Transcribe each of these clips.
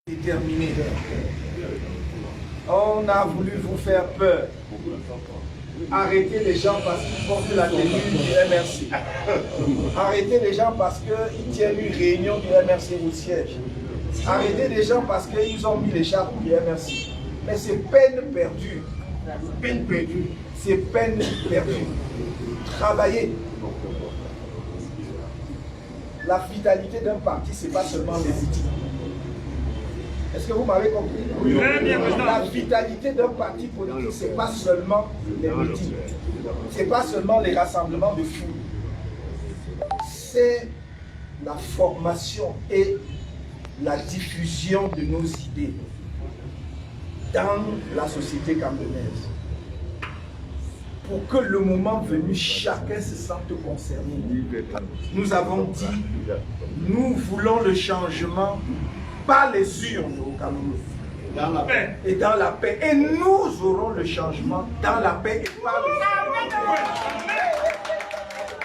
Déterminé. On a voulu vous faire peur. Arrêtez les gens parce qu'ils portent la tenue du MRC. Arrêtez les gens parce qu'ils tiennent une réunion du MRC au siège. Arrêtez les gens parce qu'ils ont mis l'écharpe du MRC. Mais c'est peine perdue. Peine perdue. C'est peine perdue. Travaillez. La vitalité d'un parti, ce n'est pas seulement les outils. Est-ce que vous m'avez compris? Oui. La vitalité d'un parti politique, ce n'est pas seulement les meetings. Ce n'est pas seulement les rassemblements de foule. C'est la formation et la diffusion de nos idées dans la société camerounaise. Pour que le moment venu, chacun se sente concerné. Nous avons dit, nous voulons le changement par les urnes au Cameroun. Dans la paix. Et dans la paix. Et nous aurons le changement dans la paix et par les urnes.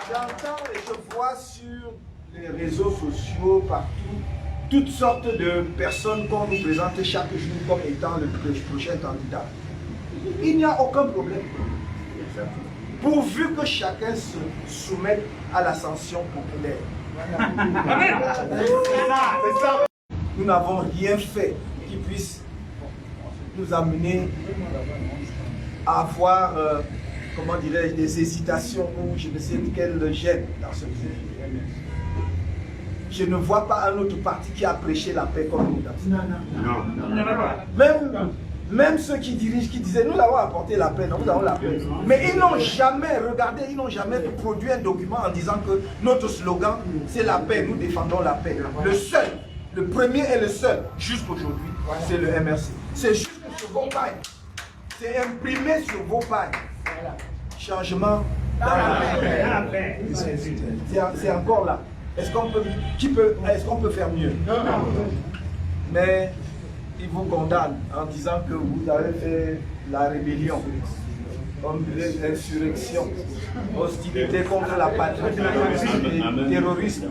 J'entends et je vois sur les réseaux sociaux, partout, toutes sortes de personnes qu'on nous présente chaque jour comme étant le prochain candidat. Il n'y a aucun problème. Pourvu que chacun se soumette à l'ascension populaire. Nous n'avons rien fait qui puisse nous amener à avoir, comment dirais-je, des hésitations ou je ne sais quel gêne dans ce pays. Je ne vois pas un autre parti qui a prêché la paix comme nous. Non. Même ceux qui dirigent, qui disaient, nous avons apporté la paix, nous avons la paix. Mais ils n'ont jamais regardé, ils n'ont jamais produit un document en disant que notre slogan, c'est la paix, nous défendons la paix. Le seul, le premier et le seul, jusqu'aujourd'hui, c'est le MRC. C'est juste sur vos pailles. C'est imprimé sur vos pailles. Changement dans la paix. C'est encore là. Est-ce qu'on peut faire mieux? Mais il vous condamne en disant que vous avez fait la rébellion, l'insurrection, hostilité contre la patrie, terrorisme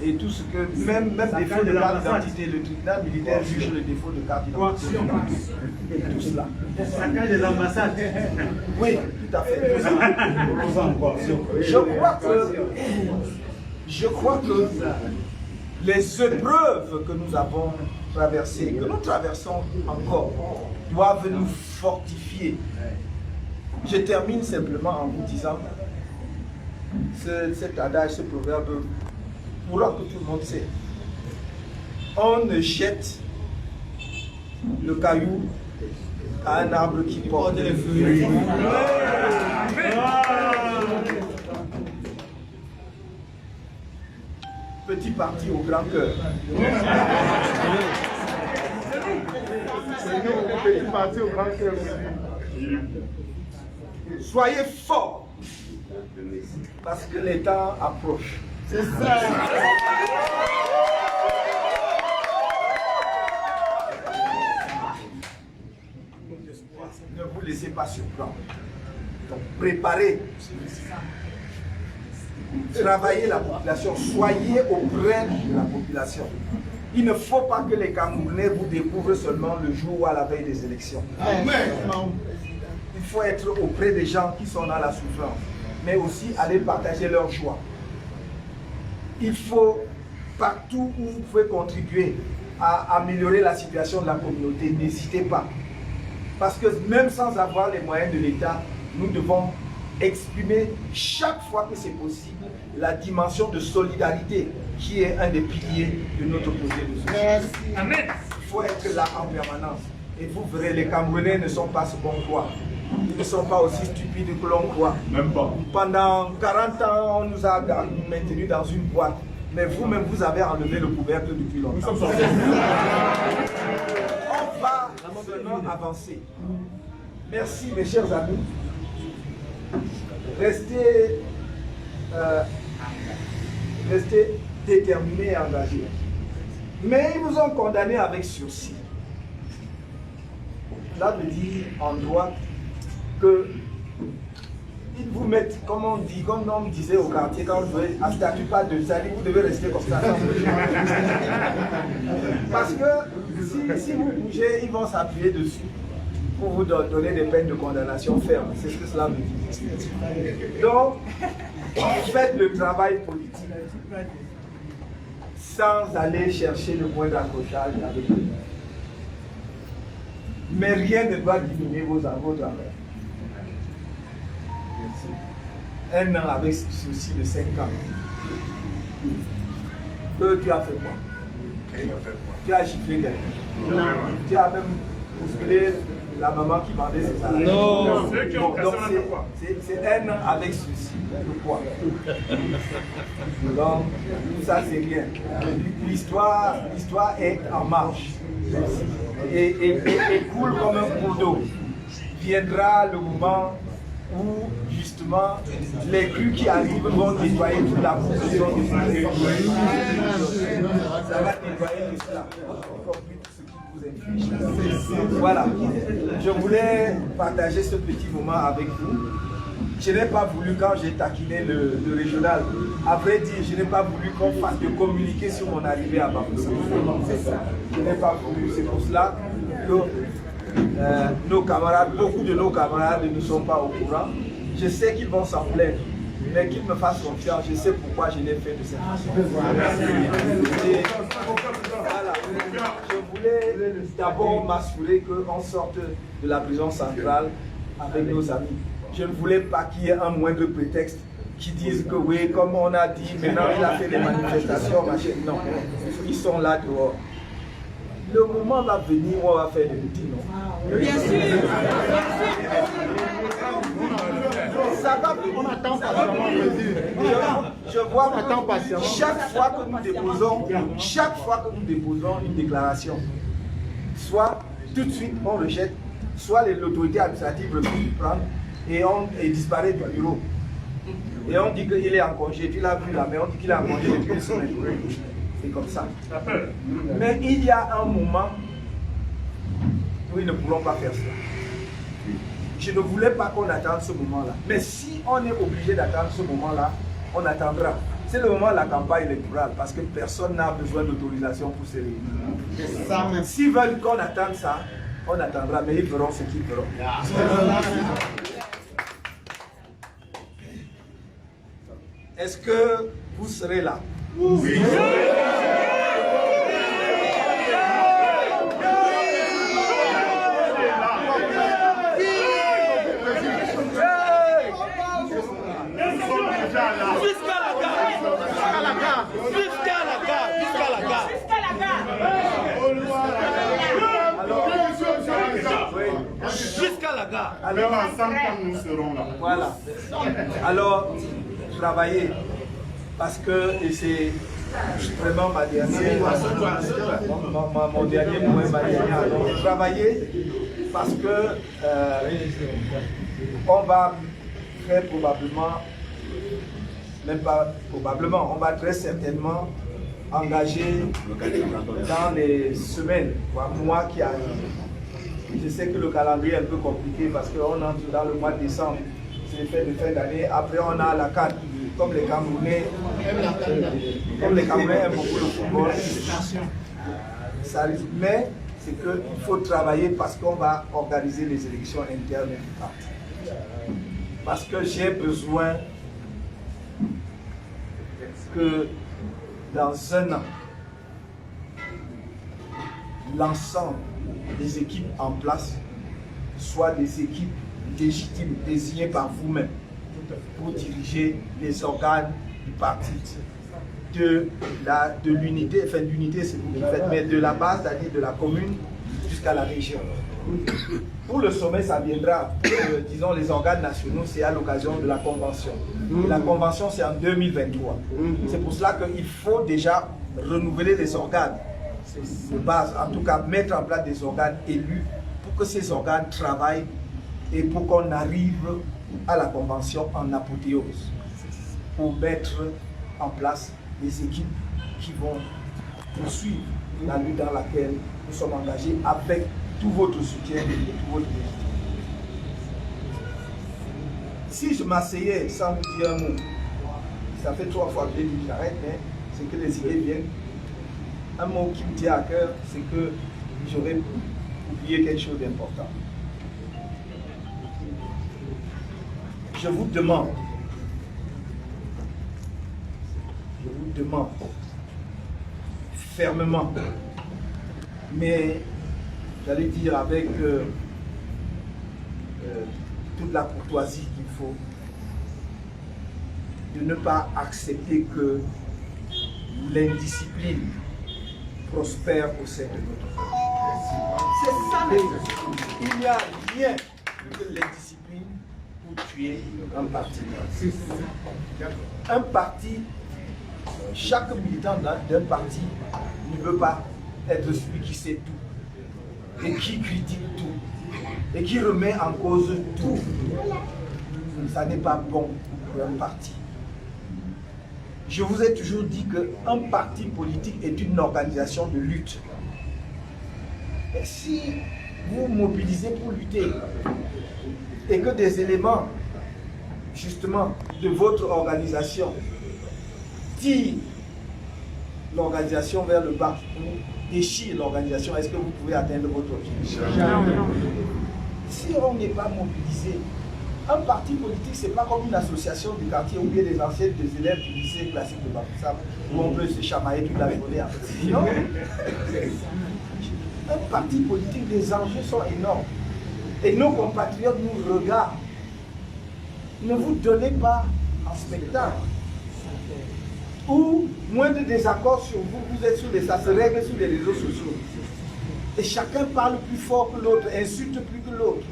et tout ce que, même défaut de carte d'identité, le tribunal militaire juge le défaut de carte d'identité. Tout cela. Saccage des ambassades. Oui, tout à fait. Je crois que les épreuves que nous avons traversées, que nous traversons encore, doivent nous fortifier. Je termine simplement en vous disant, cet adage, ce proverbe, pour que tout le monde sait, on ne jette le caillou à un arbre qui porte les fruits. Petit parti au grand cœur. C'est nous, petit parti au grand cœur. Soyez forts, parce que les temps approchent. C'est ça. Ne vous laissez pas surprendre. Donc préparez. Travaillez la population, soyez auprès de la population. Il ne faut pas que les Camerounais vous découvrent seulement le jour ou à la veille des élections. Amen. Il faut être auprès des gens qui sont dans la souffrance, mais aussi aller partager leur joie. Il faut, partout où vous pouvez contribuer à améliorer la situation de la communauté, n'hésitez pas. Parce que même sans avoir les moyens de l'État, nous devons exprimer chaque fois que c'est possible la dimension de solidarité qui est un des piliers de notre projet de société. Amen. Il faut être là en permanence. Et vous verrez, les Camerounais ne sont pas ce qu'on croit. Ils ne sont pas aussi stupides que l'on croit. Même pas. Pendant 40 ans, on nous a maintenus dans une boîte. Mais vous-même, vous avez enlevé le couvercle depuis longtemps. On va seulement avancer. Merci mes chers amis. Restez déterminés et engagés. Mais ils vous ont condamné avec sursis. Là, me dit en droit que ils vous mettent, comme on dit, comme on me disait au quartier, quand on jouait à statut pas de salut, vous devez rester comme ça. Parce que si vous bougez, ils vont s'appuyer dessus pour vous donner des peines de condamnation fermes. C'est ce que cela veut dire. Donc, faites le travail politique sans aller chercher le point d'accrochage avec eux. Mais rien ne doit diminuer vos travail. Un an avec ceci de 5 ans. Tu as fait quoi? Tu as giflé quelqu'un. Tu as même bousculé la maman qui vendait ses salades. Non. Donc c'est un an avec ceci. Pourquoi? Donc tout ça c'est rien. L'histoire est en marche. Et coule comme un cours d'eau. Viendra le moment où justement les crues qui arrivent vont nettoyer toute la position de ce ça va nettoyer tout cela, y compris tout ce qui vous inflige. Voilà, je voulais partager ce petit moment avec vous. Je n'ai pas voulu, quand j'ai taquiné le régional, à vrai dire, je n'ai pas voulu qu'on fasse de communiquer sur mon arrivée à Bafoussam. C'est ça. Je n'ai pas voulu. C'est pour cela que nos camarades, beaucoup de nos camarades ne sont pas au courant. Je sais qu'ils vont s'en plaindre, mais qu'ils me fassent confiance. Je sais pourquoi je l'ai fait de cette façon. Voilà. Je voulais d'abord m'assurer qu'on sorte de la prison centrale avec nos amis. Je ne voulais pas qu'il y ait un moindre prétexte qui disent que oui, comme on a dit, maintenant il a fait des manifestations, machin. Non, ils sont là dehors. Le moment va venir où on va faire des petits, non? Bien sûr. Ça va venir. On attend patiemment. Je vois que chaque fois que nous déposons une déclaration, soit tout de suite on rejette, soit l'autorité administrative refuse de prendre et disparaît du bureau. Et on dit qu'il est en congé. Tu l'as vu là, mais on dit qu'il est en congé depuis une semaine. C'est comme ça. Mais il y a un moment où ils ne pourront pas faire cela. Je ne voulais pas qu'on attende ce moment-là. Mais si on est obligé d'attendre ce moment-là, on attendra. C'est le moment de la campagne électorale parce que personne n'a besoin d'autorisation pour se réunir. S'ils veulent qu'on attende ça, on attendra, mais ils feront ce qu'ils feront. Est-ce que vous serez là? Oui. Jusqu'à la gare. Alors, ensemble, nous serons là. Voilà. Alors, travaillez. Parce que c'est vraiment ma dernière, mon dernier point, ma dernière. Alors, travaillez parce que on va très probablement, même pas probablement, on va très certainement engager dans les semaines, voire mois qui arrivent. Je sais que le calendrier est un peu compliqué parce qu'on entre dans le mois de décembre, c'est les fêtes de fin d'année. Après, on a la CAN, comme les Camerounais aiment beaucoup le football. Mais c'est qu'il faut travailler parce qu'on va organiser les élections internes du parti. Parce que j'ai besoin que dans un an, l'ensemble des équipes en place soient des équipes légitimes, désignées par vous-même pour diriger les organes du parti. De l'unité, enfin l'unité c'est vous qui faites, mais de la base, c'est-à-dire de la commune jusqu'à la région. Pour le sommet, ça viendra, disons les organes nationaux, c'est à l'occasion de la convention. La convention c'est en 2023. C'est pour cela qu'il faut déjà renouveler les organes. C'est de base, en tout cas mettre en place des organes élus pour que ces organes travaillent et pour qu'on arrive à la convention en apothéose. Pour mettre en place des équipes qui vont poursuivre la lutte dans laquelle nous sommes engagés avec tout votre soutien et tout votre légitimité. Si je m'asseyais sans vous dire un mot, ça fait 3 fois que j'ai dit que j'arrête, mais c'est que les idées viennent. Un mot qui me tient à cœur, c'est que j'aurais oublié quelque chose d'important. Je vous demande fermement, mais j'allais dire avec toute la courtoisie qu'il faut, de ne pas accepter que l'indiscipline prospère au sein de notre pays. C'est ça. Il n'y a rien que l'indiscipline pour tuer un parti. Un parti, chaque militant d'un parti ne veut pas être celui qui sait tout et qui critique tout et qui remet en cause tout. Ça n'est pas bon pour un parti. Je vous ai toujours dit qu'un parti politique est une organisation de lutte. Et si vous mobilisez pour lutter et que des éléments, justement, de votre organisation tirent l'organisation vers le bas, déchirent l'organisation, est-ce que vous pouvez atteindre votre objectif? Si on n'est pas mobilisé, un parti politique, ce n'est pas comme une association du quartier où il y a des anciens, des élèves du lycée classique de Bafoussam, où on peut se chamailler toute la journée. Non. Un parti politique, les enjeux sont énormes. Et nos compatriotes nous regardent. Ne vous donnez pas en spectacle. Ou, moins de désaccords sur vous, vous êtes ça se règle sur les réseaux sociaux. Et chacun parle plus fort que l'autre, insulte plus que l'autre.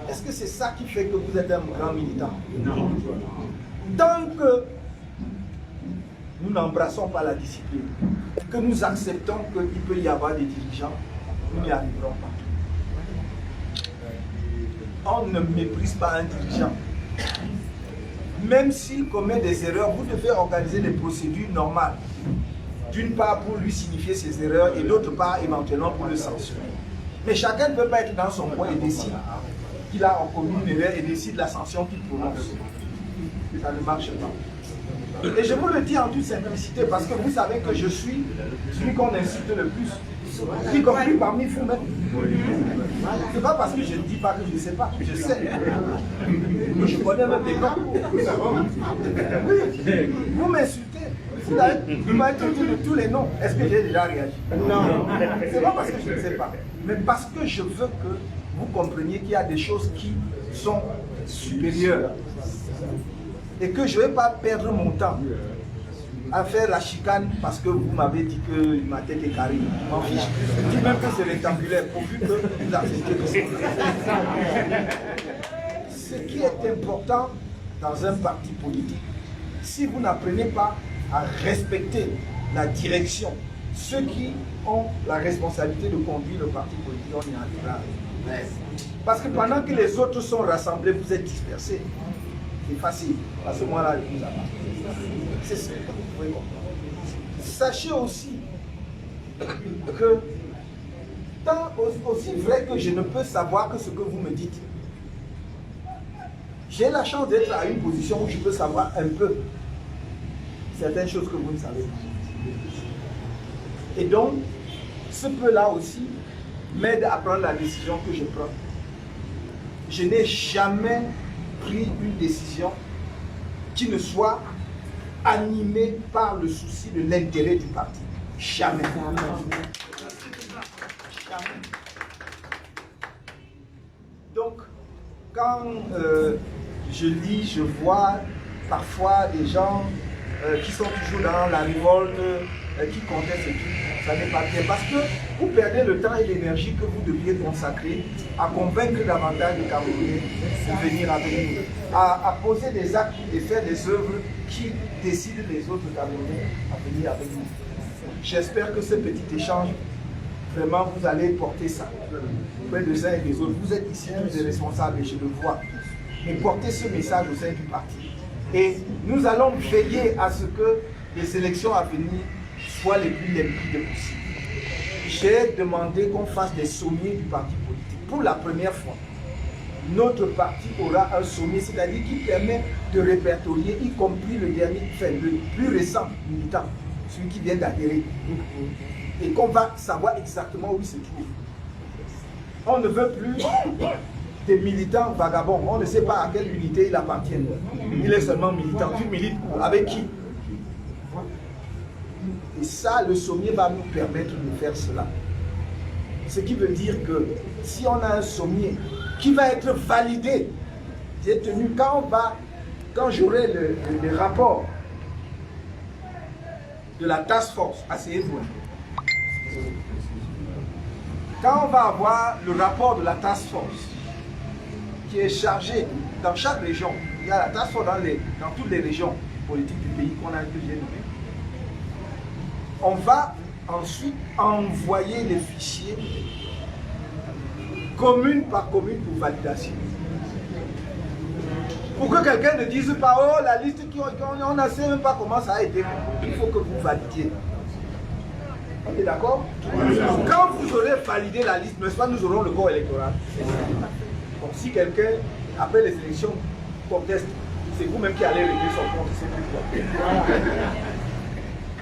Est-ce que c'est ça qui fait que vous êtes un grand militant? Non. Tant que nous n'embrassons pas la discipline, que nous acceptons qu'il peut y avoir des dirigeants, nous n'y arriverons pas. On ne méprise pas un dirigeant. Même s'il commet des erreurs, vous devez organiser des procédures normales. D'une part pour lui signifier ses erreurs et d'autre part éventuellement pour le sanctionner. Mais chacun ne peut pas être dans son coin et décide qu'il a en commis une erreur et décide la sanction qu'il prononce. Ça ne marche pas. Et je vous le dis en toute simplicité parce que vous savez que je suis celui qu'on insulte le plus, y compris parmi vous-même. C'est pas parce que je ne dis pas que je ne sais pas, je sais. Je connais même des noms. Oui, vous m'insultez. Vous m'avez dit de tous les noms. Est-ce que j'ai déjà réagi? Non. C'est pas parce que je ne sais pas, mais parce que je veux que vous compreniez qu'il y a des choses qui sont supérieures. Et que je ne vais pas perdre mon temps à faire la chicane parce que vous m'avez dit que ma tête est carrée. Je m'en fiche. Je dis même que c'est rectangulaire, pourvu que vous acceptez que c'est. Ce qui est important dans un parti politique, si vous n'apprenez pas à respecter la direction, ceux qui ont la responsabilité de conduire le parti politique, on y arrivera. Parce que pendant que les autres sont rassemblés, vous êtes dispersés. C'est facile. À ce moment-là, je vous appartiens. C'est ce que vous pouvez comprendre. Sachez aussi que, tant aussi vrai que je ne peux savoir que ce que vous me dites, j'ai la chance d'être à une position où je peux savoir un peu certaines choses que vous ne savez pas. Et donc, ce peu-là aussi m'aide à prendre la décision que je prends. Je n'ai jamais pris une décision qui ne soit animée par le souci de l'intérêt du parti. Jamais. Jamais. Donc, quand je lis, je vois parfois des gens qui sont toujours dans la révolte, qui contestent et tout, ça n'est pas bien. Parce que vous perdez le temps et l'énergie que vous deviez consacrer à convaincre davantage les Camerounais de venir avec nous, à poser des actes et faire des œuvres qui décident les autres Camerounais à venir avec nous. J'espère que ce petit échange, vraiment, vous allez porter ça auprès des uns et des autres. Vous êtes ici tous des responsables et je le vois. Mais portez ce message au sein du parti. Et nous allons veiller à ce que les élections à venir soient les plus limpides possibles. J'ai demandé qu'on fasse des sommiers du parti politique pour la première fois. notre parti aura un sommet, c'est-à-dire qui permet de répertorier, y compris le dernier, enfin, le plus récent militant, celui qui vient d'adhérer, et qu'on va savoir exactement où il se trouve. On ne veut plus des militants vagabonds, on ne sait pas à quelle unité il appartient. Il est seulement militant. Tu milites avec qui? Et ça, le sommier va nous permettre de faire cela. Ce qui veut dire que si on a un sommier qui va être validé, j'ai tenu, quand j'aurai le rapport de la task force, asseyez-vous. Quand on va avoir le rapport de la task force qui est chargé dans chaque région, il y a la task force dans toutes les régions politiques du pays qu'on a déjà nommé, on va ensuite envoyer les fichiers commune par commune pour validation. Pour que quelqu'un ne dise pas, oh la liste, on ne sait même pas comment ça a été, il faut que vous validiez. On est d'accord? Quand vous aurez validé la liste, n'est-ce pas, nous aurons le corps électoral. Donc si quelqu'un, après les élections, conteste, c'est vous-même qui allez régler son compte, c'est plus quoi.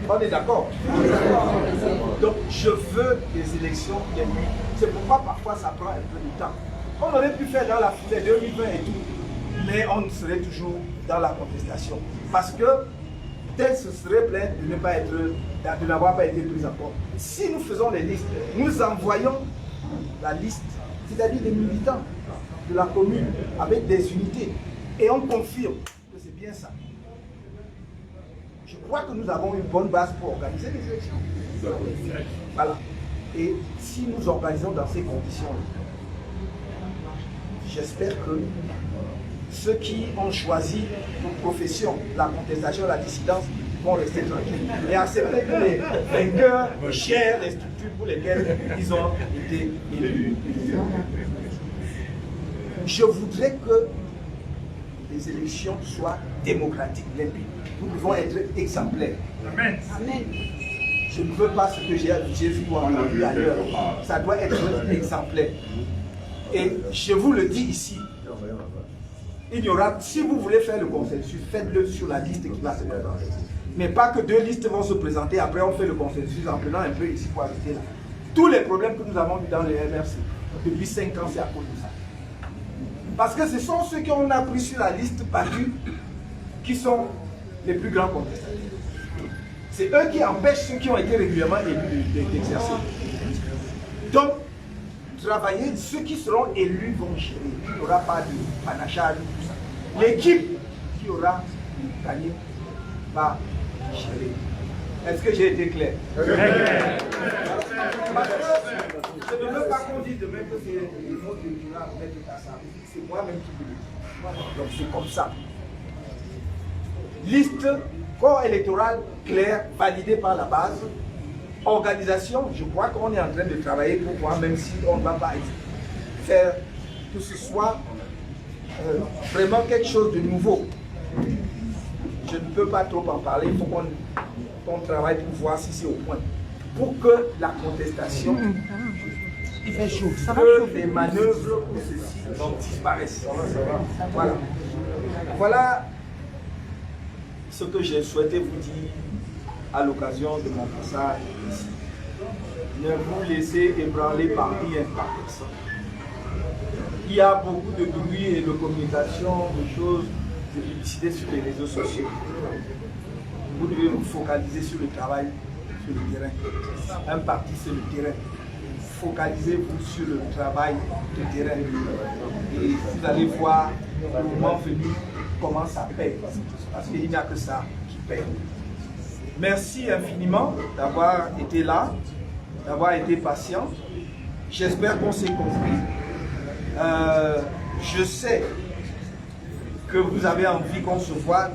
On est d'accord? Donc je veux des élections libres. C'est pourquoi parfois ça prend un peu de temps. On aurait pu faire dans la foulée 2020 et tout, mais on serait toujours dans la contestation. Parce que tel se serait plaint de n'avoir pas été pris en compte. Si nous faisons les listes, nous envoyons la liste, c'est-à-dire des militants de la commune avec des unités, et on confirme que c'est bien ça. Je crois que nous avons une bonne base pour organiser les élections. Voilà. Et si nous organisons dans ces conditions, j'espère que ceux qui ont choisi pour profession la contestation, la dissidence, vont rester tranquilles et accepter que les vainqueurs gèrent les structures pour lesquelles ils ont été élus. Je voudrais que les élections soient démocratiques, limpides. Nous devons être exemplaires. Amen. Amen. Je ne veux pas ce que j'ai vu ou entendu ailleurs. Ça doit être exemplaire. Et je vous le dis ici, il y aura, si vous voulez faire le consensus, faites-le sur la liste qui va se présenter. Mais pas que deux listes vont se présenter, après on fait le consensus en prenant un peu ici pour ajouter là. Tous les problèmes que nous avons eu dans les MRC, depuis 5 ans, c'est à cause de ça. Parce que ce sont ceux qu'on a pris sur la liste battue qui sont les plus grands contestataires. C'est eux qui empêchent ceux qui ont été régulièrement élus d'exercer. Donc, travailler, ceux qui seront élus vont gérer. Il n'y aura pas de panachage, tout ça. L'équipe qui aura gagné va gérer. Est-ce que j'ai été clair? Parce que je ne veux pas qu'on dise demain que c'est les mots de Dura, c'est moi-même qui vous le dis. Donc c'est comme ça. Liste, corps électoral clair, validé par la base. Organisation, je crois qu'on est en train de travailler pour voir, même si on ne va pas faire que ce soit vraiment quelque chose de nouveau. Je ne peux pas trop en parler, il faut qu'on travaille pour voir si c'est au point. Pour que la contestation, que les manœuvres de ceci disparaissent. Voilà. Voilà ce que j'ai souhaité vous dire à l'occasion de mon passage ici. Ne vous laissez ébranler par rien, par personne. Il y a beaucoup de bruit et de communication, de choses, de publicité sur les réseaux sociaux. Vous devez vous focaliser sur le travail, sur le terrain. Un parti, c'est le terrain. Focalisez-vous sur le travail de terrain. Et vous allez voir, le moment venu, comment ça paye. Parce qu'il n'y a que ça qui paye. Merci infiniment d'avoir été là, d'avoir été patient. J'espère qu'on s'est compris. Je sais que vous avez envie qu'on se voit.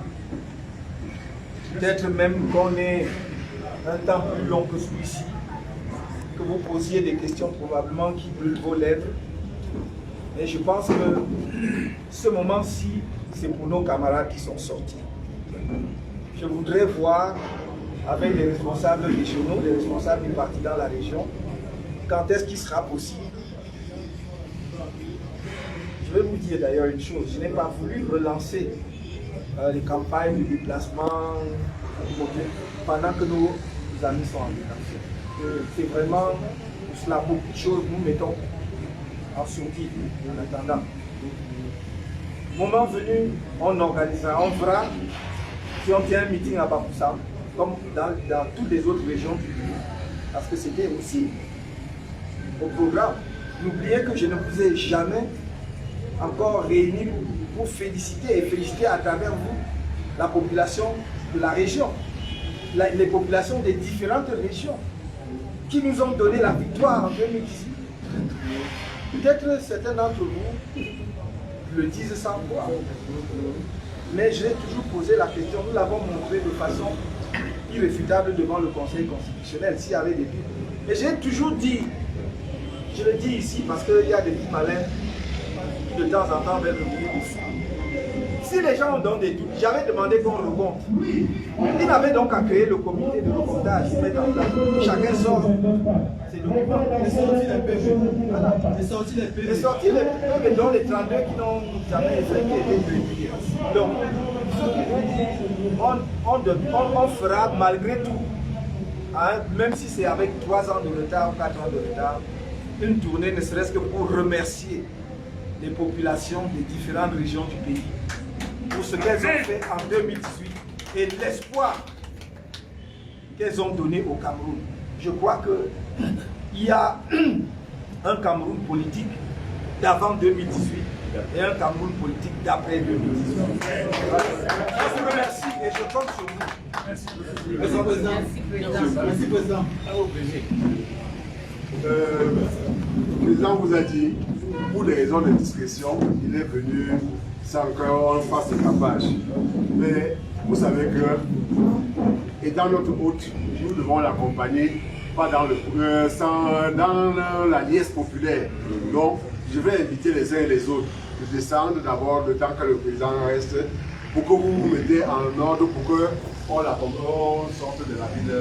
Peut-être même qu'on ait un temps plus long que celui-ci. Que vous posiez des questions probablement qui brûlent vos lèvres. Et je pense que ce moment-ci, c'est pour nos camarades qui sont sortis. Je voudrais voir avec les responsables régionaux, les responsables du parti dans la région, quand est-ce qu'il sera possible. Je je vais vous dire d'ailleurs une chose, je n'ai pas voulu relancer les campagnes de déplacement pendant que nos amis sont en détention. C'est vraiment pour cela beaucoup de choses nous mettons en sourdine en attendant. Moment venu, on organisera, on fera, si on tient un meeting à Bafoussam, comme dans toutes les autres régions du pays, parce que c'était aussi au programme. N'oubliez que je ne vous ai jamais encore réunis pour féliciter et féliciter à travers vous la population de la région, les populations des différentes régions qui nous ont donné la victoire en 2018. Peut-être certains d'entre vous le disent sans croire, mais j'ai toujours posé la question, nous l'avons montré de façon irréfutable devant le Conseil constitutionnel s'il y avait des doutes. Et j'ai toujours dit, je le dis ici parce qu'il y a des petits malins qui de temps en temps veulent revenir ici. Si les gens ont donc des doutes, j'avais demandé qu'on recompte. Il avait donc à créer le comité de recomptage, se mettre en place. Chacun sort ses documents. Les sorties des PV. Voilà. Les sorties des PV. Les sorties des PV, dont les 32 qui n'ont jamais été publiés. Donc, on fera malgré tout, hein, même si c'est avec 3 ans de retard ou 4 ans de retard, une tournée ne serait-ce que pour remercier les populations des différentes régions du pays pour ce qu'elles ont fait en 2018 et l'espoir qu'elles ont donné au Cameroun. Je crois qu'il y a un Cameroun politique d'avant 2018 et un Cameroun politique d'après 2018. Je vous remercie et je compte sur vous. Merci, Président. Merci, Président. Le président vous a dit, pour des raisons de discrétion, il est venu sans qu'on fasse le tapage. Mais vous savez que, étant notre hôte, nous devons l'accompagner, pas dans, dans la liesse populaire. Donc, je vais inviter les uns et les autres de descendre d'abord le temps que le président reste, pour que vous vous mettez en ordre, pour que on sorte de la ville.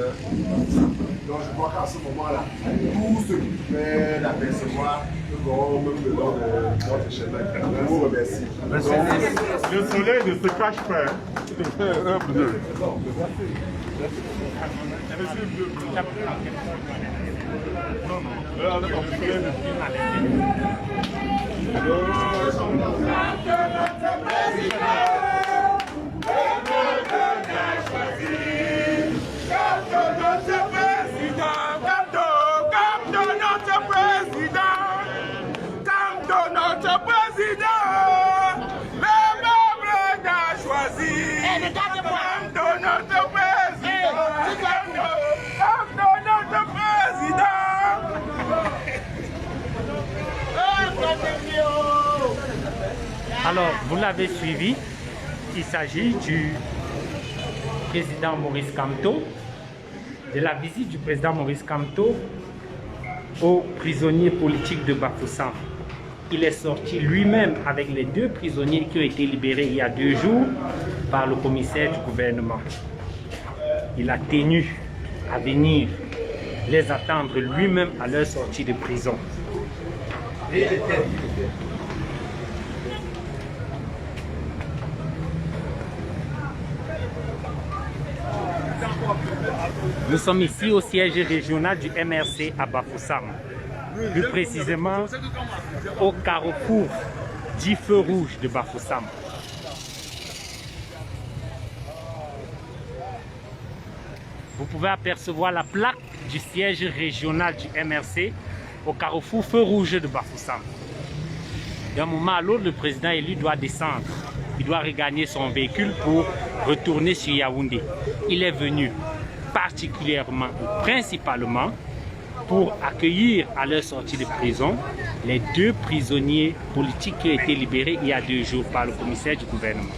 Donc je crois qu'à ce moment-là, tous ceux qui pouvaient l'apercevoir, nous aurons même le long de notre chemin. Je vous remercie. Le soleil ne se cache pas. Alors, vous l'avez suivi, il s'agit du président Maurice Kamto, de la visite du président Maurice Kamto aux prisonniers politiques de Bafoussam. Il est sorti lui-même avec les 2 prisonniers qui ont été libérés il y a 2 jours par le commissaire du gouvernement. Il a tenu à venir les attendre lui-même à leur sortie de prison. Nous sommes ici au siège régional du MRC à Bafoussam, plus précisément au carrefour du feu rouge de Bafoussam. Vous pouvez apercevoir la plaque du siège régional du MRC au carrefour feu rouge de Bafoussam. D'un moment à l'autre, le président élu doit descendre. Il doit regagner son véhicule pour retourner sur Yaoundé. Il est venu particulièrement, principalement, pour accueillir à leur sortie de prison les 2 prisonniers politiques qui ont été libérés il y a 2 jours par le commissaire du gouvernement.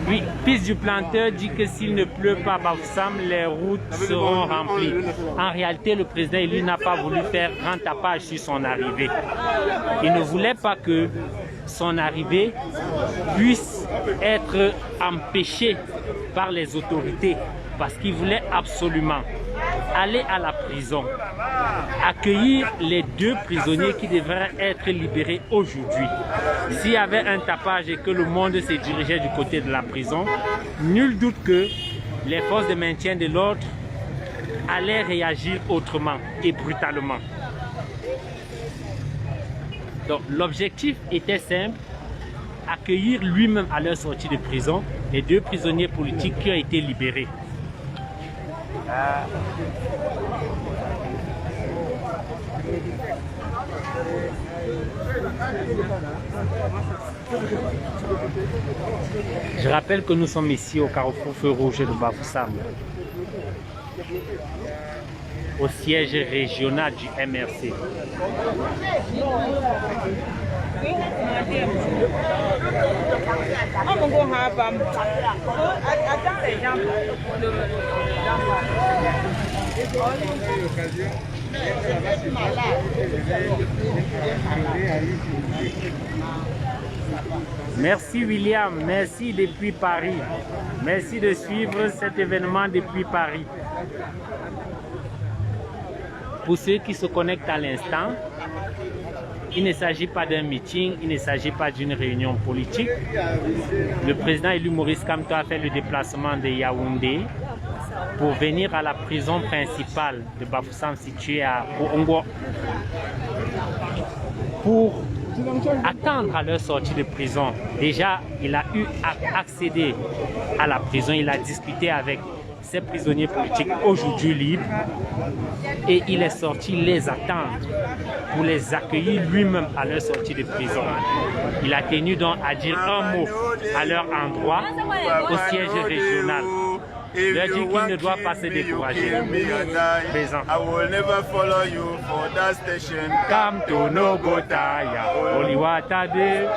Oui, Fils du planteur dit que s'il ne pleut pas à Bafoussam, les routes seront remplies. En réalité, le président élu n'a pas voulu faire grand tapage sur son arrivée. Il ne voulait pas que son arrivée puisse être empêchée par les autorités parce qu'il voulait absolument aller à la prison, accueillir les 2 prisonniers qui devraient être libérés aujourd'hui. S'il y avait un tapage et que le monde se dirigeait du côté de la prison, nul doute que les forces de maintien de l'ordre allaient réagir autrement et brutalement. Donc l'objectif était simple, accueillir lui-même à leur sortie de prison les 2 prisonniers politiques qui ont été libérés. Je rappelle que nous sommes ici au carrefour Feu Rouge de Bafoussam, au siège régional du MRC. Merci William, merci depuis Paris. Merci de suivre cet événement depuis Paris. Pour ceux qui se connectent à l'instant, il ne s'agit pas d'un meeting, il ne s'agit pas d'une réunion politique. Le président élu Maurice Kamto a fait le déplacement de Yaoundé pour venir à la prison principale de Bafoussam située à Ongo pour attendre à leur sortie de prison. Déjà, il a eu à accéder à la prison, il a discuté avec ces prisonniers politiques aujourd'hui libres et il est sorti les attendre pour les accueillir lui-même à leur sortie de prison. Il a tenu donc à dire un mot à leur endroit au siège régional. Leur dire qu'ils ne doivent pas se décourager. Présent. Come to no go tire, Oliwata de.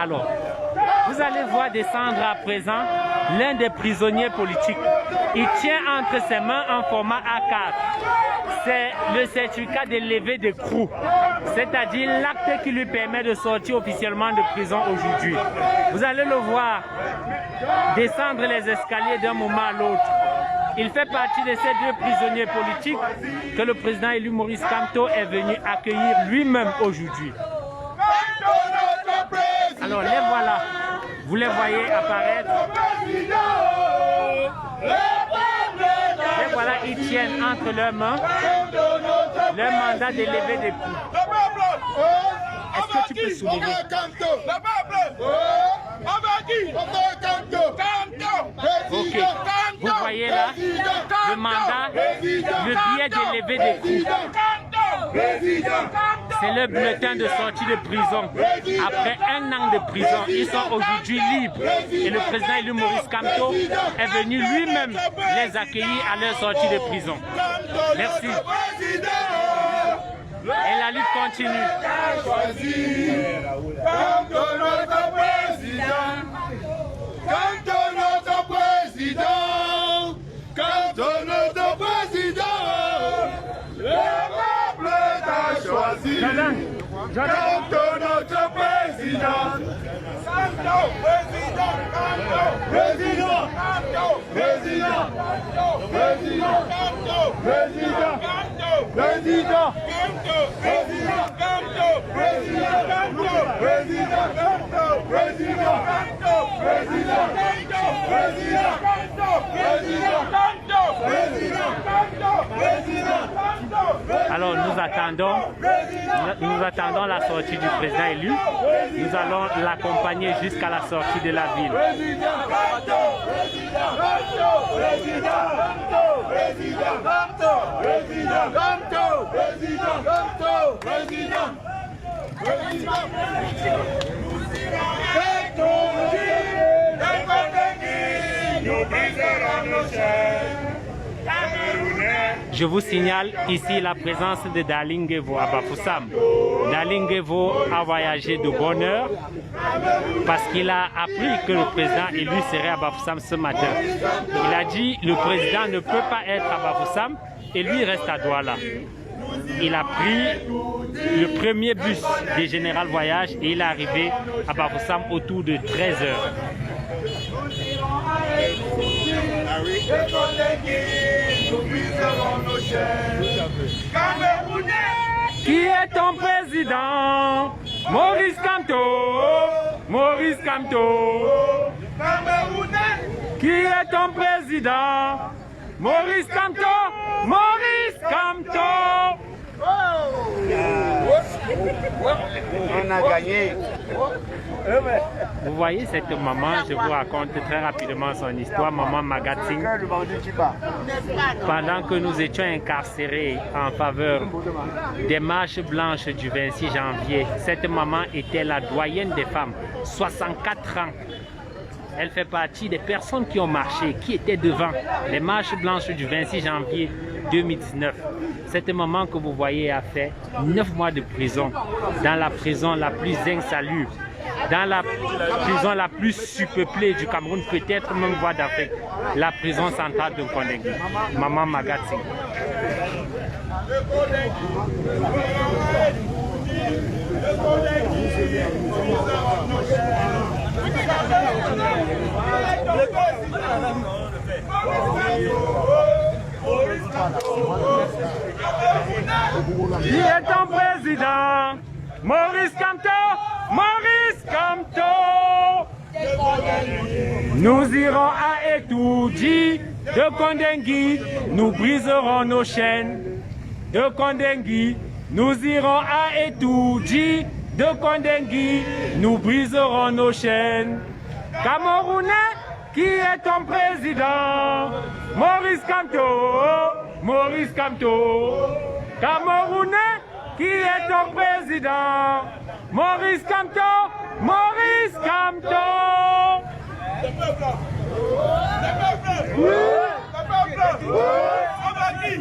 Alors, vous allez voir descendre à présent l'un des prisonniers politiques. Il tient entre ses mains un format A4. C'est le certificat de levée d'écrou, c'est-à-dire l'acte qui lui permet de sortir officiellement de prison aujourd'hui. Vous allez le voir descendre les escaliers d'un moment à l'autre. Il fait partie de ces 2 prisonniers politiques que le président élu Maurice Kamto est venu accueillir lui-même aujourd'hui. Alors les voilà, vous les voyez apparaître. Les voilà, ils tiennent entre leurs mains leur mandat de lever des coups. Est-ce que tu peux soulever? Ok, vous voyez là le mandat, le billet de lever des coups. C'est le bulletin de sortie de prison. Après 1 an de prison, ils sont aujourd'hui libres. Et le président élu Maurice Kamto est venu lui-même les accueillir à leur sortie de prison. Merci. Et la lutte continue. Kamto notre président. Kamto président. Président. Kamto président. Président. Kamto président. Président. Kamto président. Kamto président. Kamto président. Kamto président. Kamto président. Kamto président. Kamto président. Kamto président. Kamto président. Alors nous attendons la sortie du président élu. Nous allons l'accompagner jusqu'à la sortie de la ville. Nous briserons nos chaînes, Camerounais. Je vous signale ici la présence de Dalinguevo à Bafoussam. Dalinguevo a voyagé de bonne heure parce qu'il a appris que le président élu serait à Bafoussam ce matin. Il a dit le président ne peut pas être à Bafoussam et lui reste à Douala. Il a pris le premier bus des Général Voyage et il est arrivé à Bafoussam autour de 13 h. Qui est ton président? Maurice Kamto. Maurice Kamto. Qui est ton président? Maurice Kamto. Maurice Kamto. On a gagné. Vous voyez cette maman, je vous raconte très rapidement son histoire, maman Magatsing. Pendant que nous étions incarcérés en faveur des marches blanches du 26 janvier, cette maman était la doyenne des femmes, 64 ans. Elle fait partie des personnes qui ont marché, qui étaient devant les marches blanches du 26 janvier 2019. Cette maman que vous voyez a fait 9 mois de prison, dans la prison la plus insalubre, dans la prison la plus surpeuplée du Cameroun, peut-être même voire d'Afrique, la prison centrale de Kondengui. Maman Magatsing. Qui est ton président? Maurice Kamto. Maurice Kamto. Nous irons à Etoudi de Kondengui, nous briserons nos chaînes. De Kondengui, nous irons à Etoudi de Kondengui, nous briserons nos chaînes. Camerounais, qui est ton président? Maurice Kamto. Maurice Kamto. Camerounais, qui est ton président? Maurice Kamto. Maurice Kamto.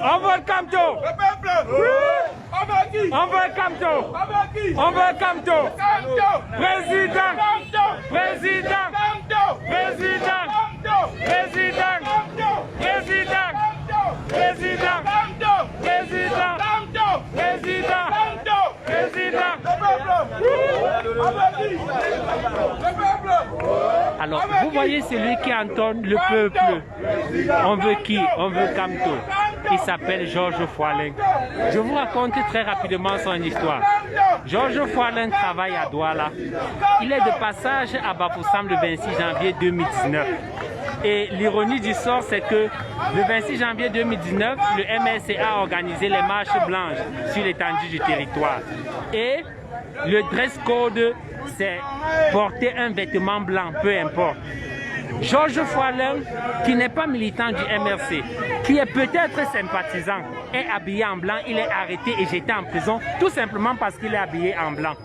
On veut Kamto. On veut Kamto. On veut Kamto. Président. Président. Président. Président. Président. Président. Président. Président. Président. Alors, vous voyez celui qui entonne le peuple. On veut qui? On veut Kamto. Il s'appelle Georges Foilin. Je vous raconte très rapidement son histoire. Georges Foilin travaille à Douala. Il est de passage à Bafoussam le 26 janvier 2019. Et l'ironie du sort, c'est que le 26 janvier 2019, le MRC a organisé les marches blanches sur l'étendue du territoire. Et le dress code, c'est porter un vêtement blanc, peu importe. Georges Foilin, qui n'est pas militant du MRC, qui est peut-être sympathisant, est habillé en blanc, il est arrêté et jeté en prison, tout simplement parce qu'il est habillé en blanc.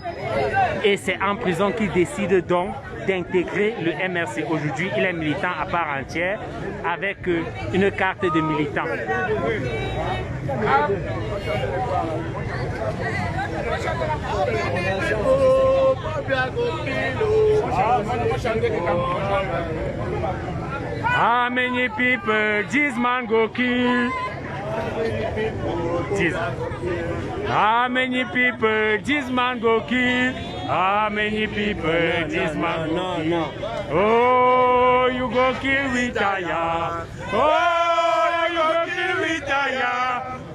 Et c'est en prison qu'il décide donc d'intégrer le MRC. Aujourd'hui, il est militant à part entière, avec une carte de militant. How many people this man go kill? How many people this man go kill? How many people this man go kill? Oh, you go kill Ritaya. Oh, you go kill Ritaya.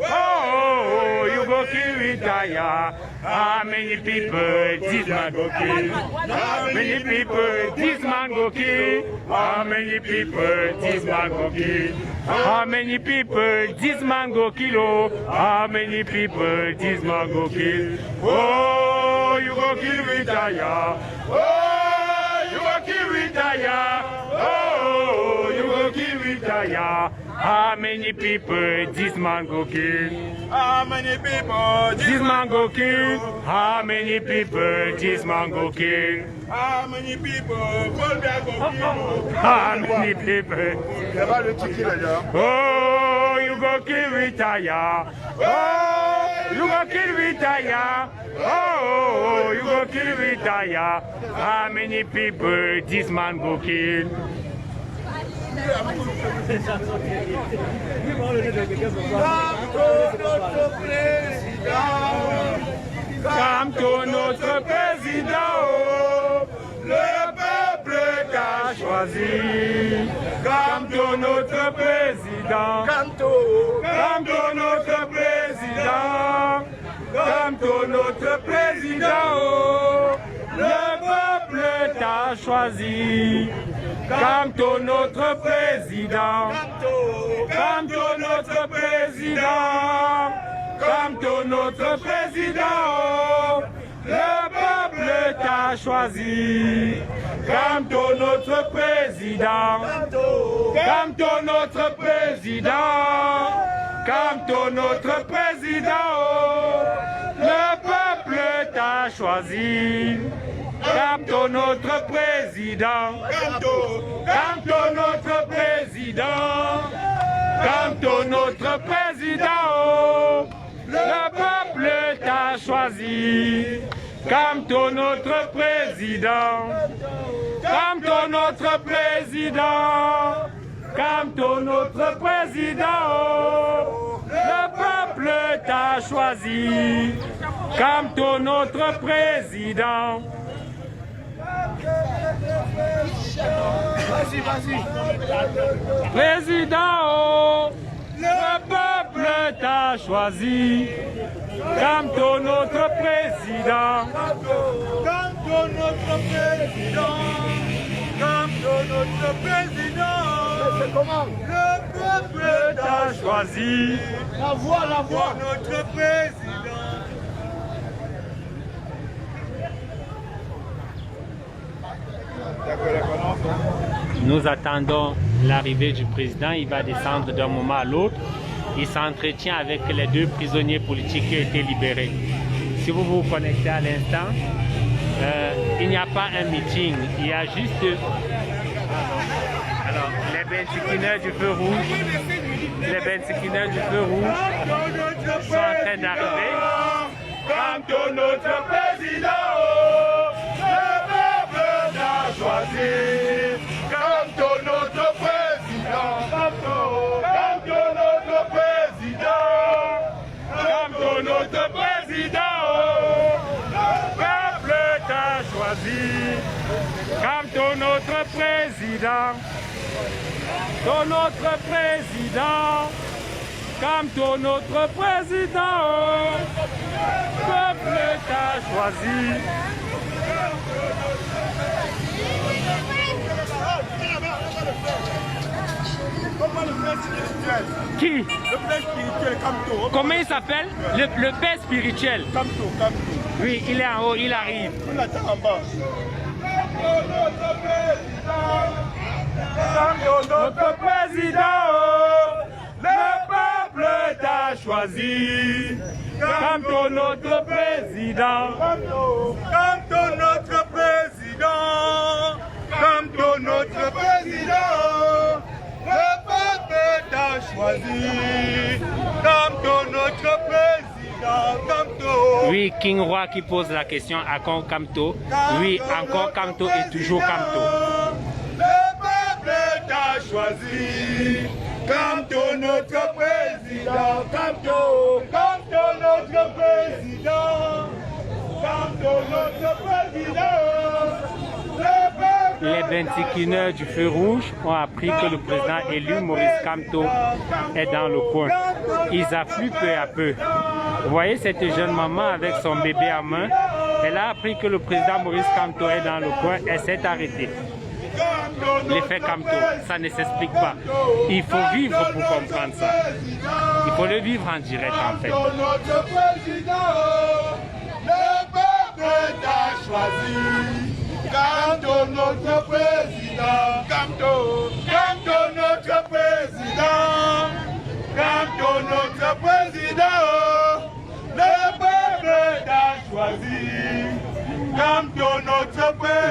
Oh, you go kill Ritaya. How many people this man go kill? How many people this man go kill? How many people this man go kill? How many people this man go kill? Oh, how many people this man go kill? Oh, you go kill Ritaya. Oh, you go kill Ritaya. Oh, you go kill Ritaya. How many people this man go kill? How many people This man go kill. How many people this man go kill? How many people go kill? How many people? Il va le tuer là. Oh, you go kill retire. Oh, you go kill retire. Oh, you go kill retire. How many people this man go kill? Comme ton notre président, le peuple t'a choisi. Comme ton notre président, comme ton notre président, comme ton notre président, le peuple t'a choisi. Comme ton notre président, comme ton notre président, comme ton notre président, le peuple t'a choisi. Comme ton notre président, comme ton notre président, comme ton notre président, le peuple t'a choisi. Comme ton autre président, comme ton autre président, comme ton autre président, le peuple t'a choisi. Comme ton autre président, comme ton autre président, comme ton autre président, le peuple t'a choisi. Comme ton autre président. Vas-y, vas-y. Président, le peuple t'a choisi. Comme ton autre président. Comme ton autre président. Comme ton autre président. Le peuple T'a choisi. La voix. Notre président. Nous attendons l'arrivée du président. Il va descendre d'un moment à l'autre. Il s'entretient avec les deux prisonniers politiques qui ont été libérés. Si vous vous connectez à l'instant, il n'y a pas un meeting. Il y a juste... Alors, les bensikineurs du feu rouge, les bensikineurs du feu rouge sont en train d'arriver. Comme ton autre président, le peuple t'a choisi. Comme ton autre président, comme ton autre président, comme ton autre président, Le peuple t'a choisi. Comme ton autre président. Ton autre président. Comme ton autre président. Le peuple t'a choisi. Qui? le père spirituel, Kamto. Comment il s'appelle? Le père spirituel. Kamto. Oui, il est en haut, il arrive. On l'attend en bas. Notre président, le peuple t'a choisi. Comme ton autre président. Comme ton autre président, comme ton autre président, le peuple t'a choisi. Comme ton autre président, comme ton... Oui, King Roi qui pose la question à encore Kamto. Oui, encore Kamto et toujours Kamto. Le peuple t'a choisi. Comme ton autre président, comme ton autre président, comme ton autre président, le peuple. Les bensikineurs du feu rouge ont appris que le président élu Maurice Kamto est dans le coin. Ils affluent peu à peu. Vous voyez cette jeune maman avec son bébé à main. Elle a appris que le président Maurice Kamto est dans le coin. Elle s'est arrêtée. L'effet Kamto, ça ne s'explique pas. Il faut vivre pour comprendre ça. Il faut le vivre en direct en fait. Notre président, le peuple t'a choisi. Comme notre président, comme notre président, comme notre président, le peuple t'a choisi.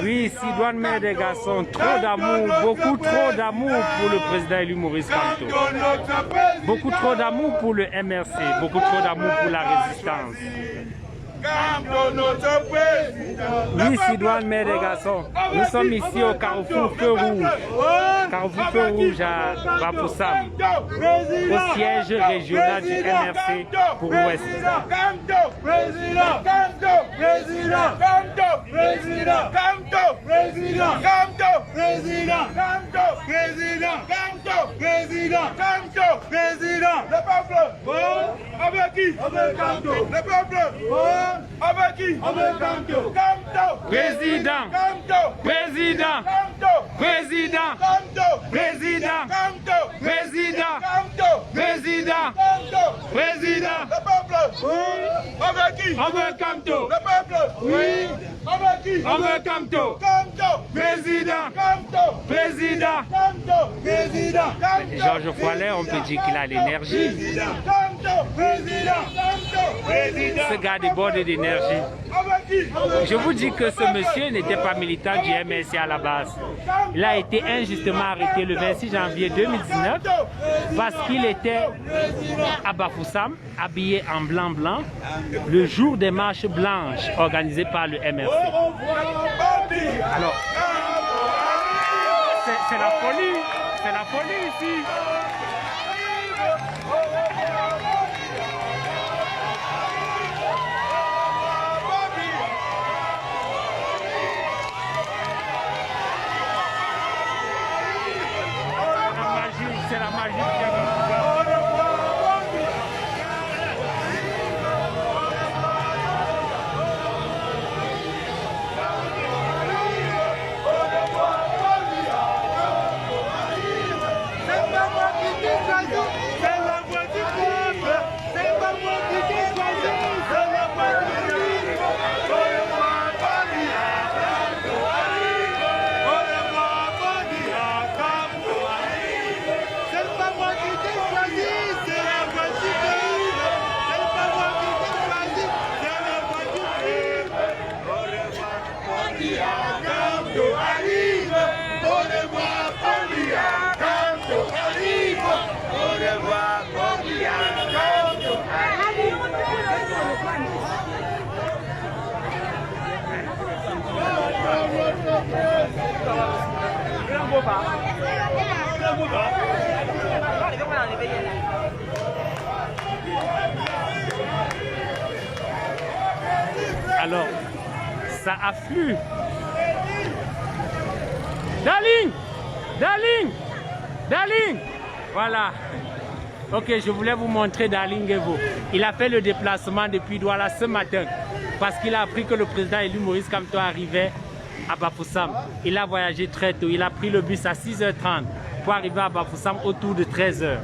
Oui, Sidoine Mère des Garçons, trop d'amour, beaucoup trop d'amour pour le président élu Maurice Kamto. Beaucoup trop d'amour pour le MRC, beaucoup trop d'amour pour la résistance. Oui, Sidoine Mère des Garçons, nous sommes ici au Carrefour Feu Rouge. Carrefour Feu Rouge à Bafoussam, au siège régional du MRC pour l'Ouest. Avec qui? Avec Kamto. Le peuple. Avec qui? Avec Kamto. Kamto. Président. Kamto. Président. Kamto. Président. Kamto. Président. Kamto. Président. Kamto. Président. Kamto. Président. Le peuple. Avec qui? Avec Kamto. Le peuple. Oui. Avec qui? Avec Kamto. Kamto. Président. Kamto. Président. Kamto. Président. Kamto. Georges Foilet, on peut dire qu'il a l'énergie. Kamto. Président. Kamto. Président. Ce gars déborde d'énergie. Avec qui? Je vous dis que ce monsieur n'était pas militant du MRC à la base. Il a été injustement arrêté le 26 janvier 2019 parce qu'il était à Bafoussam, habillé en blanc-blanc, le jour des marches blanches organisées par le MRC. Alors, c'est la folie ici. C'est la magie qui a Alors, ça afflue. Darling. Voilà. Ok, je voulais vous montrer Darling Evo. Il a fait le déplacement depuis Douala ce matin parce qu'il a appris que le président élu Maurice Kamto arrivait à Bafoussam. Il a voyagé très tôt. Il a pris le bus à 6h30 pour arriver à Bafoussam autour de 13h.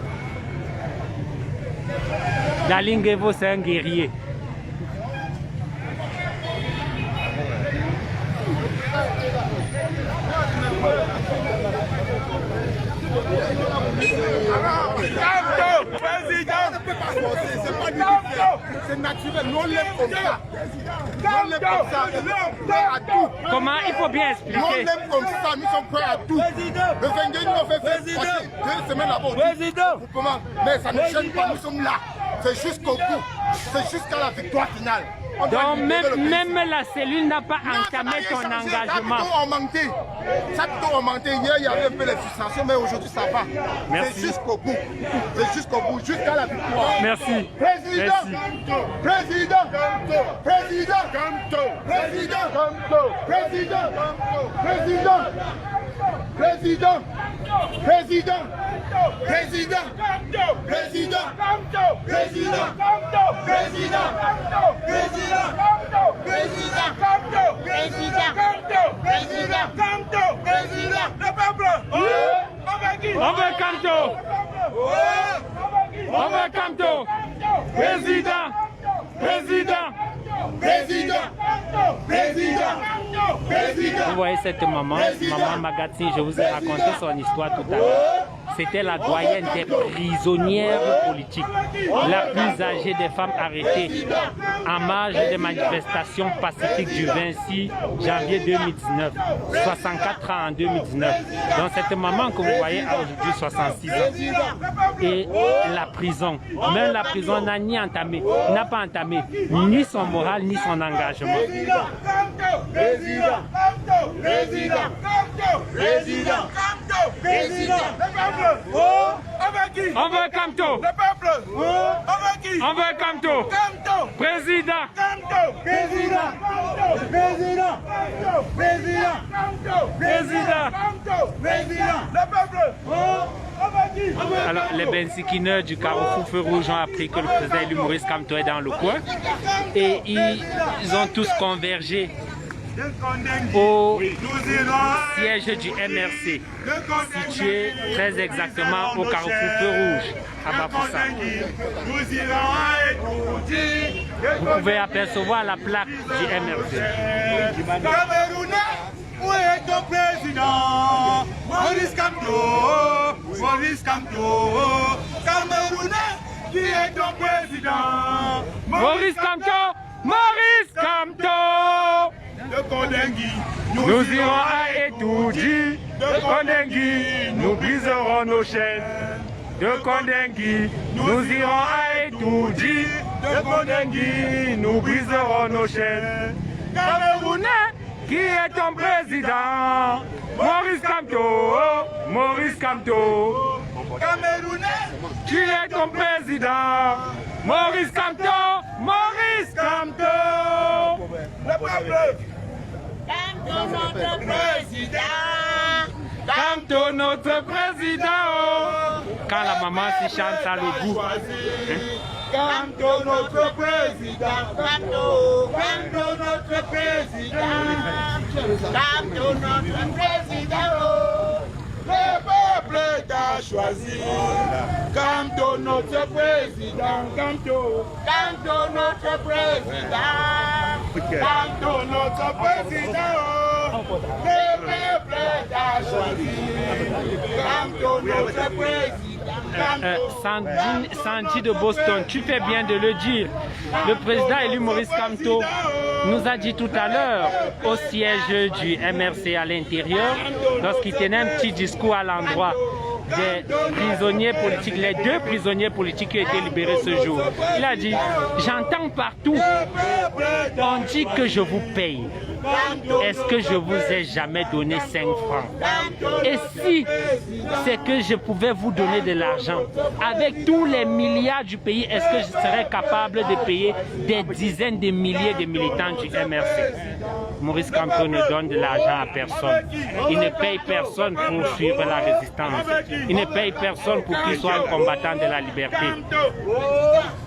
Darling Evo, c'est un guerrier. Kamto, président. C'est naturel, nous on l'aime comme ça. On l'aime comme ça, nous sommes prêts à tout. Comment? Il faut bien expliquer. Nous on l'aime comme ça, nous sommes prêts à tout. Le 22, nous on fait passer 2 semaines là-bas. Mais ça ne gêne pas, nous sommes là. C'est jusqu'au bout. C'est jusqu'à la victoire finale. Donc même la cellule n'a pas entamé ton engagement. Chaque tour a monté. Hier, il y avait un peu de frustration, mais aujourd'hui, ça va. C'est jusqu'au bout. C'est jusqu'au bout, jusqu'à la victoire. Merci. Président Kamto. Président Kamto. Président Kamto. Président Kamto. Président Kamto. Président. Président. Président. Président. Président. Président. Président. Le peuple. On veut Kamto. On veut Kamto. Président. Président. Président. Président. Président. Vous voyez cette maman Magatsi, je vous ai raconté son histoire tout à l'heure. c'était la doyenne des prisonnières politiques, la plus âgée des femmes arrêtées en marge des manifestations pacifiques du 26 janvier 2019, 64 ans en 2019. Donc cette maman que vous voyez a aujourd'hui 66 ans. Et la prison, même la prison n'a pas entamé ni son moral ni son engagement. On veut Kamto. Le peuple. On veut qui? On veut Kamto. Kamto. Président. Kamto. Président. Président. Président. Président. Président. Le peuple. Alors, les bensikineurs du Carrefour Feu Rouge ont appris que le président élu Maurice Kamto est dans le coin et ils ont tous convergé au siège du MRC, situé très exactement au Carrefour Feu Rouge à Bafoussam. Vous pouvez apercevoir la plaque du MRC. Où est ton président? Maurice Kamto, Maurice Kamto. Camerounais, qui est ton président? Maurice Kamto, Maurice Kamto. De Kondengui, Nous irons à Etoudi. De Kondengui, nous briserons nos chaînes. De Kondengui, nous irons à Etoudi. De Kondengui, nous briserons nos chaînes. Camerounais, qui est ton président? Maurice Kamto, Maurice Kamto. Camerounais, Qui est ton président? Maurice Kamto, Maurice Kamto. le peuple. Kamto notre président. Kamto notre président. Quand la maman s'y chante, ça a le goût. Kamto notre président. Kamto, Kamto notre président. Kamto notre président. Le peuple t'a choisi. Kamto notre président. Kamto. Kamto notre président. Kamto notre président. Le peuple t'a choisi. Kamto notre président. Sandy de Boston, tu fais bien de le dire. Le président élu Maurice Kamto nous a dit tout à l'heure au siège du MRC à l'intérieur, lorsqu'il tenait un petit discours à l'endroit des prisonniers politiques, les 2 prisonniers politiques qui ont été libérés ce jour. Il a dit, j'entends partout, on dit que je vous paye. Est-ce que je vous ai jamais donné 5 francs? Et si c'est que je pouvais vous donner de l'argent, avec tous les milliards du pays, est-ce que je serais capable de payer des dizaines de milliers de militants du MRC? Maurice Kamto ne donne de l'argent à personne. Il ne paye personne pour suivre la résistance. Il ne paye personne pour qu'il soit un combattant de la liberté.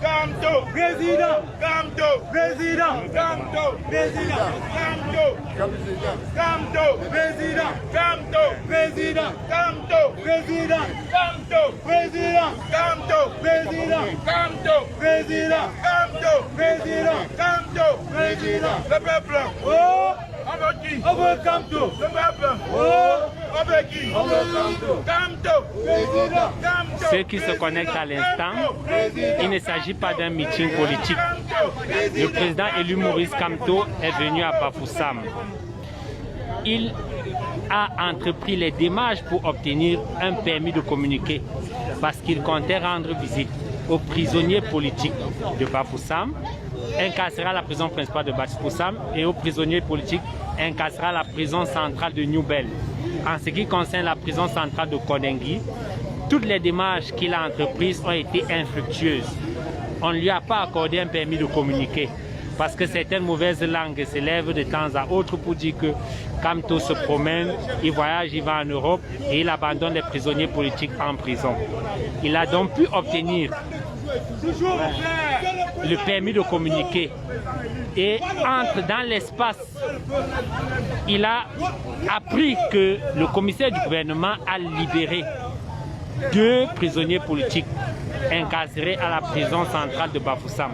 Kamto, président. Kamto, président. Kamto, président. Kamto, président. Kamto, président. Kamto, président. Kamto, président. Kamto, président. Kamto, président. Kamto, président. Kamto, président. Le peuple. Oh, avec qui? On veut Kamto. Le peuple. Oh, avec qui? On veut Kamto. Kamto, président. Kamto. Ceux qui se connectent à l'instant, il ne s'agit pas d'un meeting politique. Le président élu Maurice Kamto est venu à Bafoussam. Il a entrepris les démarches pour obtenir un permis de communiquer parce qu'il comptait rendre visite aux prisonniers politiques de Bafoussam, incarcérés à la prison principale de Bafoussam, et aux prisonniers politiques incarcérés à la prison centrale de Newbel. En ce qui concerne la prison centrale de Kondengui, toutes les démarches qu'il a entreprises ont été infructueuses. On ne lui a pas accordé un permis de communiquer parce que certaines mauvaises langues s'élèvent de temps à autre pour dire que Kamto se promène, il voyage, il va en Europe et il abandonne les prisonniers politiques en prison. Il a donc pu obtenir le permis de communiquer et entre dans l'espace. Il a appris que le commissaire du gouvernement a libéré 2 prisonniers politiques incarcérés à la prison centrale de Bafoussam.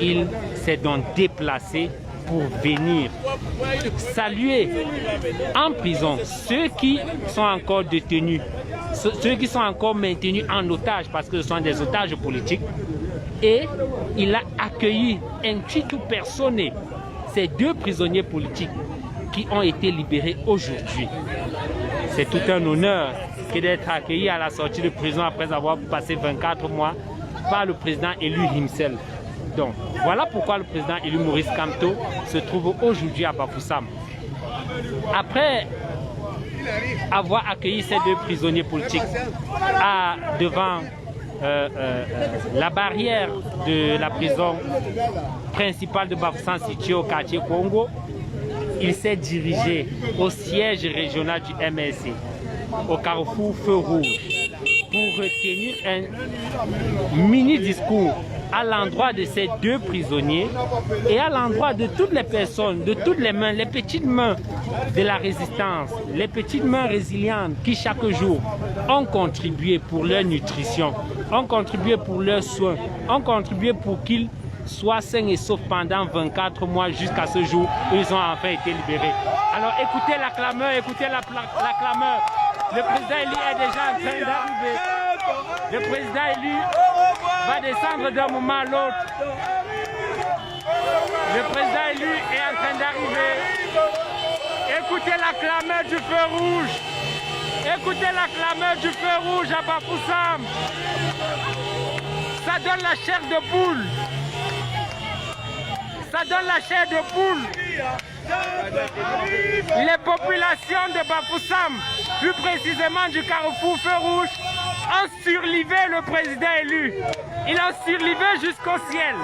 Il s'est donc déplacé pour venir saluer en prison ceux qui sont encore détenus, ceux qui sont encore maintenus en otage parce que ce sont des otages politiques. Et il a accueilli in situ persone ces 2 prisonniers politiques qui ont été libérés aujourd'hui. C'est tout un honneur que d'être accueilli à la sortie de prison après avoir passé 24 mois par le président élu himself. Donc, voilà pourquoi le président élu Maurice Kamto se trouve aujourd'hui à Bafoussam. Après avoir accueilli ces 2 prisonniers politiques devant la barrière de la prison principale de Bafoussam située au quartier Congo, il s'est dirigé au siège régional du MRC, au carrefour Feu Rouge, pour tenir un mini-discours à l'endroit de ces 2 prisonniers et à l'endroit de toutes les personnes, de toutes les mains, les petites mains de la résistance, les petites mains résilientes qui chaque jour ont contribué pour leur nutrition, ont contribué pour leurs soins, ont contribué pour qu'ils soient sains et saufs pendant 24 mois jusqu'à ce jour où ils ont enfin été libérés. Alors écoutez la clameur, écoutez la clameur. Le président élu est déjà en train d'arriver. Le président élu va descendre d'un moment à l'autre. Le président élu est en train d'arriver. Écoutez la clameur du feu rouge. Écoutez la clameur du feu rouge à Bafoussam. Ça donne la chair de poule. Ça donne la chair de poule. Les populations de Bafoussam, plus précisément du carrefour Feu Rouge, ont surlivé le président élu. Ils ont surlivé jusqu'au ciel.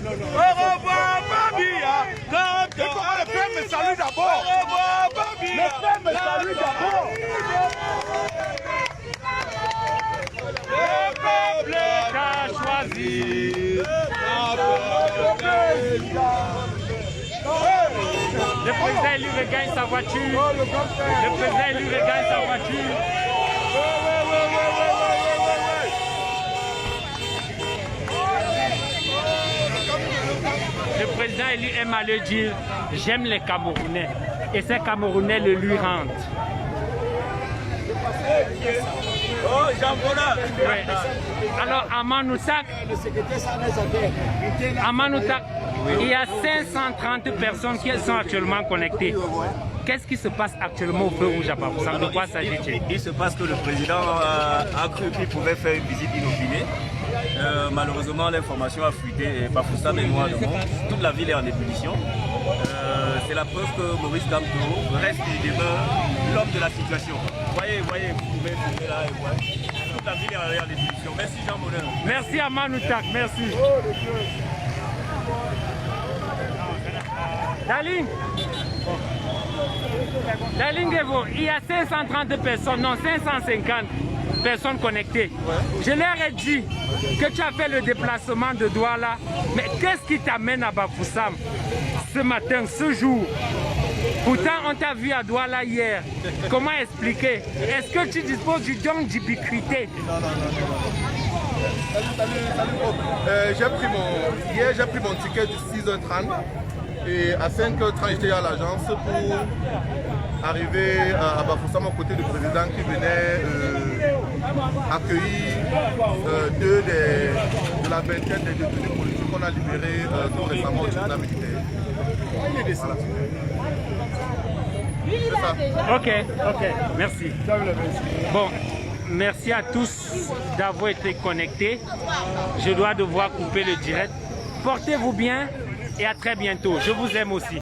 Au revoir, Babia. Le peuple me salue d'abord. Au revoir, Babia. Le peuple me salue d'abord. Le peuple a choisi. Le président élu regagne sa voiture. Le président élu regagne sa voiture. Le président élu aime à le dire, j'aime les Camerounais. Et ces Camerounais le lui rendent. Oh, Jean-Paul. Ouais. Alors, à Manoutak, il y a 530 personnes qui sont actuellement connectées. Qu'est-ce qui se passe actuellement au Feu Rouge à Bafoussam? De quoi s'agit-il? Il se passe que le président a cru qu'il pouvait faire une visite inopinée. Malheureusement, l'information a fuité et Bafoussam est noir de monde. Toute la ville est en ébullition. C'est la preuve que Maurice Kamto reste et demeure l'homme de la situation. Voyez, vous pouvez filmer là et voir. Toute la ville est en ébullition. Merci Jean Monnet. Merci à Manoutak, merci. Darling Evo, il y a 530 personnes, non 550 personnes connectées. Je leur ai dit que tu as fait le déplacement de Douala, mais qu'est-ce qui t'amène à Bafoussam ce matin, ce jour? Pourtant, on t'a vu à Douala hier. Comment expliquer? Est-ce que tu disposes du don d'ubiquité? Salut. Hier, j'ai pris mon ticket de 6h30 et à 5h30, j'étais à l'agence pour arriver à Bafoussam aux côtés du président qui venait accueillir 2 de la vingtaine des détenus politiques qu'on a libérés tout récemment au tribunal militaire. Voilà. Ok, merci. Bon, merci à tous d'avoir été connectés. Je dois devoir couper le direct. Portez-vous bien et à très bientôt. Je vous aime aussi.